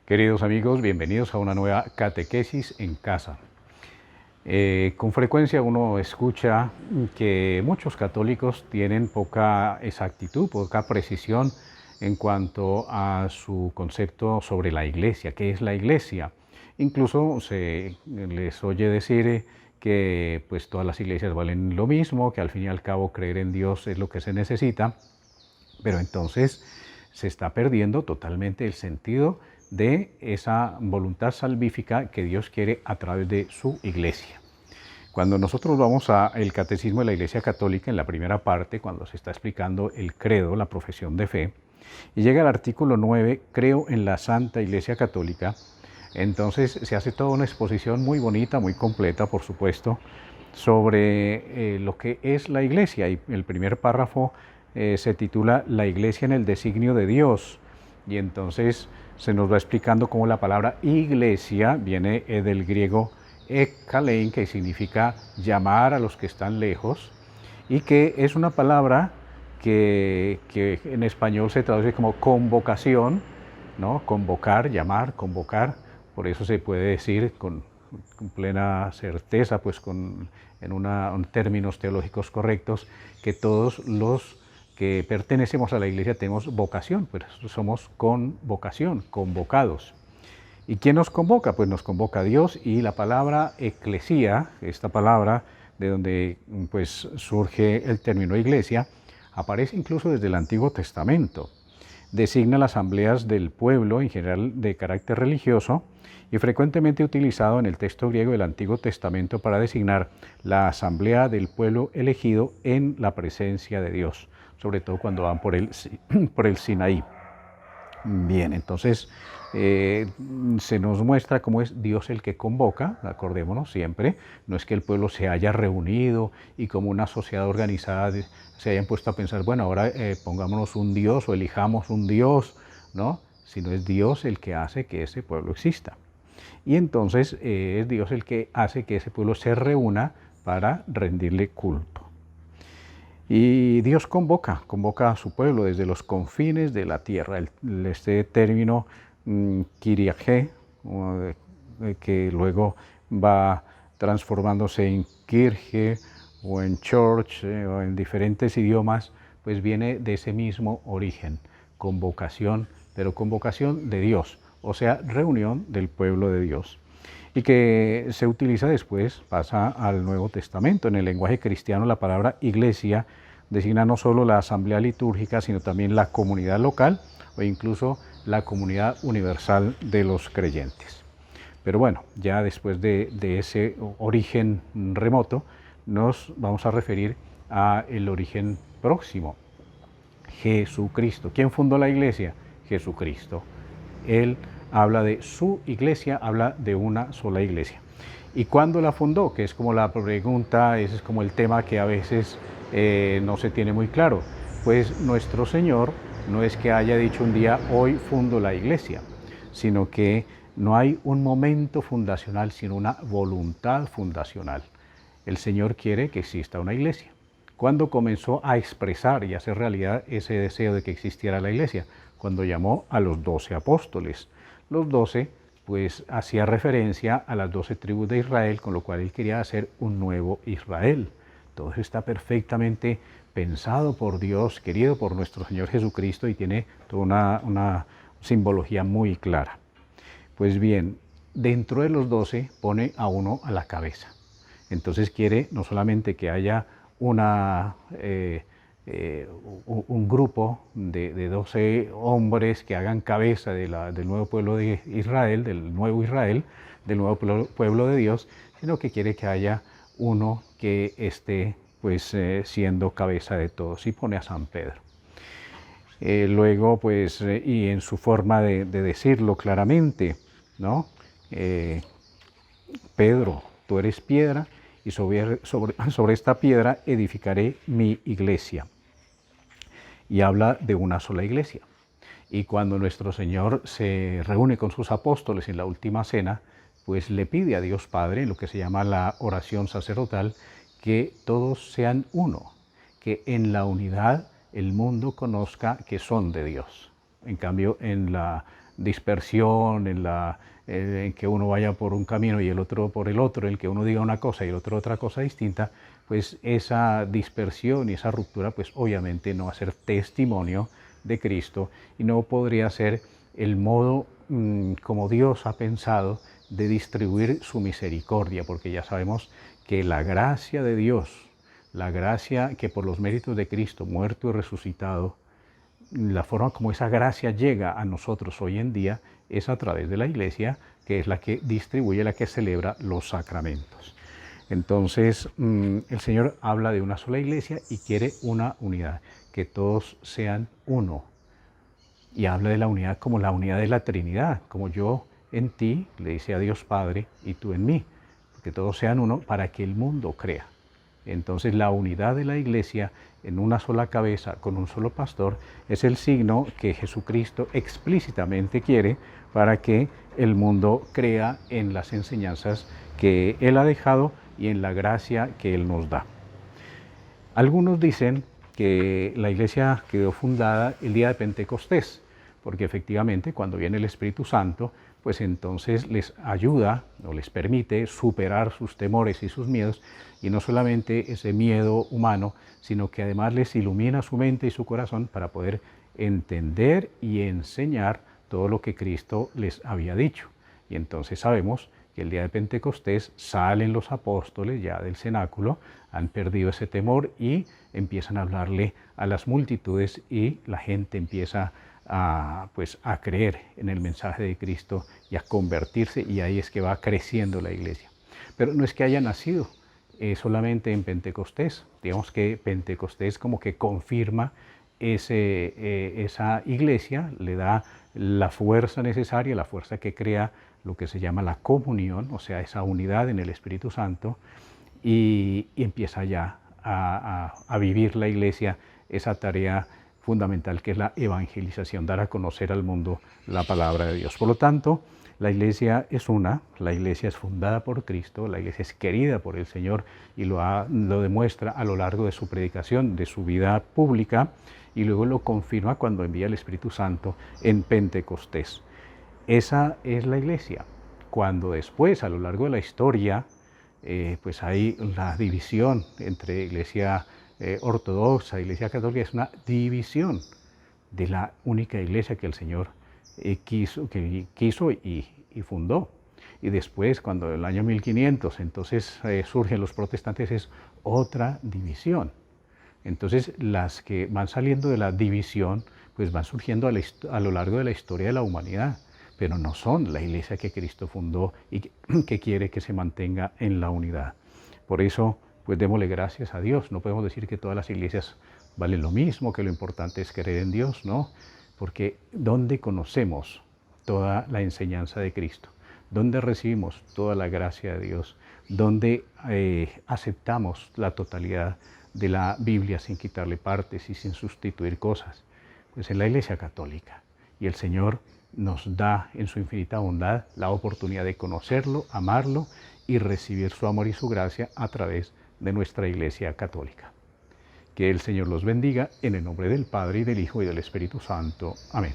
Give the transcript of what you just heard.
Queridos amigos, bienvenidos a una nueva catequesis en casa. Con frecuencia uno escucha que muchos católicos tienen poca exactitud, poca precisión en cuanto a su concepto sobre la iglesia, qué es la iglesia. Incluso se les oye decir que pues todas las iglesias valen lo mismo, que al fin y al cabo creer en Dios es lo que se necesita, pero entonces se está perdiendo totalmente el sentido de esa voluntad salvífica que Dios quiere a través de su iglesia. Cuando nosotros vamos al Catecismo de la Iglesia Católica, en la primera parte, cuando se está explicando el credo, la profesión de fe, y llega el artículo 9, creo en la Santa Iglesia Católica, entonces se hace toda una exposición muy bonita, muy completa, por supuesto, sobre lo que es la Iglesia. Y el primer párrafo se titula La Iglesia en el designio de Dios. Y entonces se nos va explicando cómo la palabra iglesia viene del griego ekkalein, que significa llamar a los que están lejos, y que es una palabra que en español se traduce como convocación, ¿no? Convocar, llamar, convocar. Por eso se puede decir con plena certeza, pues en términos teológicos correctos, que todos los que pertenecemos a la iglesia tenemos vocación, pues somos con vocación, convocados. ¿Y quién nos convoca? Pues nos convoca Dios, y la palabra eclesía, esta palabra de donde pues surge el término iglesia, aparece incluso desde el Antiguo Testamento. Designa las asambleas del pueblo, en general de carácter religioso, y frecuentemente utilizado en el texto griego del Antiguo Testamento para designar la asamblea del pueblo elegido en la presencia de Dios, sobre todo cuando van por el Sinaí. Bien, entonces se nos muestra cómo es Dios el que convoca, acordémonos siempre, no es que el pueblo se haya reunido y como una sociedad organizada se hayan puesto a pensar, bueno, ahora pongámonos un Dios o elijamos un Dios, ¿no? Sino es Dios el que hace que ese pueblo exista. Y entonces es Dios el que hace que ese pueblo se reúna para rendirle culto. Y Dios convoca a su pueblo desde los confines de la tierra. Este término Kyriake, que luego va transformándose en Kirche o en Church o en diferentes idiomas, pues viene de ese mismo origen, convocación, pero convocación de Dios, o sea, reunión del pueblo de Dios, y que se utiliza después, pasa al Nuevo Testamento. En el lenguaje cristiano la palabra iglesia designa no solo la asamblea litúrgica, sino también la comunidad local o incluso la comunidad universal de los creyentes. Pero bueno, ya después de ese origen remoto, nos vamos a referir al origen próximo, Jesucristo. ¿Quién fundó la iglesia? Jesucristo. Él habla de su iglesia, habla de una sola iglesia. ¿Y cuándo la fundó? Que es como la pregunta, ese es como el tema que a veces no se tiene muy claro. Pues nuestro Señor no es que haya dicho un día, hoy fundo la iglesia, sino que no hay un momento fundacional, sino una voluntad fundacional. El Señor quiere que exista una iglesia. ¿Cuándo comenzó a expresar y a hacer realidad ese deseo de que existiera la iglesia? Cuando llamó a los 12 apóstoles. Los 12, pues, hacía referencia a las 12 tribus de Israel, con lo cual él quería hacer un nuevo Israel. Todo eso está perfectamente pensado por Dios, querido por nuestro Señor Jesucristo, y tiene toda una simbología muy clara. Pues bien, dentro de los 12 pone a uno a la cabeza. Entonces quiere no solamente que haya un grupo de 12 hombres que hagan cabeza del nuevo pueblo de Israel, del nuevo pueblo de Dios, sino que quiere que haya uno que esté pues siendo cabeza de todos, y pone a San Pedro. Luego, pues, y en su forma de decirlo claramente, ¿no? Pedro, tú eres piedra, y sobre esta piedra edificaré mi iglesia. Y habla de una sola iglesia. Y cuando nuestro Señor se reúne con sus apóstoles en la última cena, pues le pide a Dios Padre, en lo que se llama la oración sacerdotal, que todos sean uno, que en la unidad el mundo conozca que son de Dios. En cambio, en la dispersión, en que uno vaya por un camino y el otro por el otro, el que uno diga una cosa y el otro otra cosa distinta, pues esa dispersión y esa ruptura pues obviamente no va a ser testimonio de Cristo y no podría ser el modo como Dios ha pensado de distribuir su misericordia, porque ya sabemos que la gracia de Dios, la gracia que por los méritos de Cristo, muerto y resucitado, la forma como esa gracia llega a nosotros hoy en día es a través de la Iglesia, que es la que distribuye, la que celebra los sacramentos. Entonces, el Señor habla de una sola Iglesia y quiere una unidad, que todos sean uno. Y habla de la unidad como la unidad de la Trinidad, como yo en ti, le dice a Dios Padre, y tú en mí, que todos sean uno para que el mundo crea. Entonces la unidad de la Iglesia en una sola cabeza, con un solo pastor, es el signo que Jesucristo explícitamente quiere para que el mundo crea en las enseñanzas que Él ha dejado y en la gracia que Él nos da. Algunos dicen que la Iglesia quedó fundada el día de Pentecostés, porque efectivamente cuando viene el Espíritu Santo, pues entonces les ayuda o les permite superar sus temores y sus miedos, y no solamente ese miedo humano, sino que además les ilumina su mente y su corazón para poder entender y enseñar todo lo que Cristo les había dicho. Y entonces sabemos que el día de Pentecostés salen los apóstoles ya del cenáculo, han perdido ese temor y empiezan a hablarle a las multitudes y la gente empieza a creer en el mensaje de Cristo y a convertirse, y ahí es que va creciendo la Iglesia. Pero no es que haya nacido solamente en Pentecostés, digamos que Pentecostés como que confirma esa Iglesia, le da la fuerza necesaria, la fuerza que crea lo que se llama la comunión, o sea, esa unidad en el Espíritu Santo, y empieza ya a vivir la Iglesia esa tarea fundamental que es la evangelización, dar a conocer al mundo la palabra de Dios. Por lo tanto, la Iglesia es una, la Iglesia es fundada por Cristo, la Iglesia es querida por el Señor y lo demuestra a lo largo de su predicación, de su vida pública, y luego lo confirma cuando envía el Espíritu Santo en Pentecostés. Esa es la Iglesia. Cuando después, a lo largo de la historia, pues hay la división entre Iglesia ortodoxa, Iglesia católica, es una división de la única Iglesia que el Señor quiso y fundó. Y después, cuando en el año 1500, entonces surgen los protestantes, es otra división. Entonces, las que van saliendo de la división, pues van surgiendo a lo largo de la historia de la humanidad, pero no son la Iglesia que Cristo fundó y que quiere que se mantenga en la unidad. Por eso, pues démosle gracias a Dios. No podemos decir que todas las iglesias valen lo mismo, que lo importante es creer en Dios, ¿no? Porque ¿dónde conocemos toda la enseñanza de Cristo? ¿Dónde recibimos toda la gracia de Dios? ¿Dónde aceptamos la totalidad de la Biblia sin quitarle partes y sin sustituir cosas? Pues en la Iglesia Católica. Y el Señor nos da en su infinita bondad la oportunidad de conocerlo, amarlo y recibir su amor y su gracia a través de nuestra Iglesia Católica. Que el Señor los bendiga en el nombre del Padre, y del Hijo, y del Espíritu Santo. Amén.